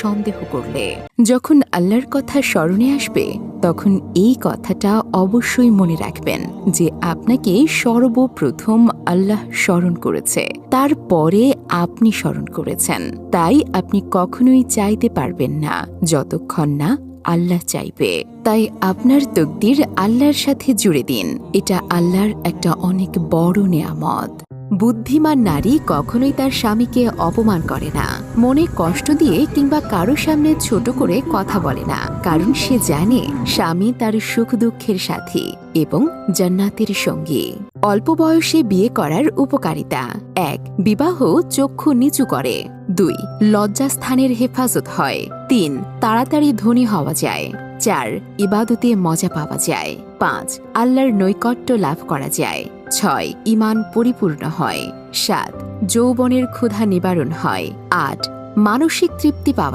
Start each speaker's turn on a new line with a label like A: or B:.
A: সন্দেহ করলে। যখন আল্লাহর কথা স্মরণে আসবে তখন এই কথাটা অবশ্যই মনে রাখবেন যে আপনাকে সর্বপ্রথম আল্লাহ স্মরণ করেছে, তারপরে আপনি স্মরণ করেছেন। তাই আপনি কখনোই চাইতে পারবেন না যতক্ষণ না আল্লাহ চাইবে। তাই আপনার তকদির আল্লাহর সাথে জুড়ে দিন। এটা আল্লাহর একটা অনেক বড় নেয়ামত। বুদ্ধিমান নারী কখনোই তার স্বামীকে অপমান করে না, মনে কষ্ট দিয়ে কিংবা কারো সামনে ছোট করে কথা বলে না, কারণ সে জানে স্বামী তার সুখ দুঃখের সাথী এবং জান্নাতের সঙ্গী। অল্প বয়সে বিয়ে করার উপকারিতা: ১. বিবাহ চক্ষু নিচু করে। ২. লজ্জাস্থানের হেফাজত হয়। ৩. তাড়াতাড়ি ধনী হওয়া যায়। ৪. ইবাদতে মজা পাওয়া যায়। ৫. আল্লাহর নৈকট্য লাভ করা যায়। ৬. ঈমান পরিপূর্ণ হয়। ৭. যৌবনের ক্ষুধা নিবারণ হয়। ৮. মানসিক তৃপ্তি পাওয়া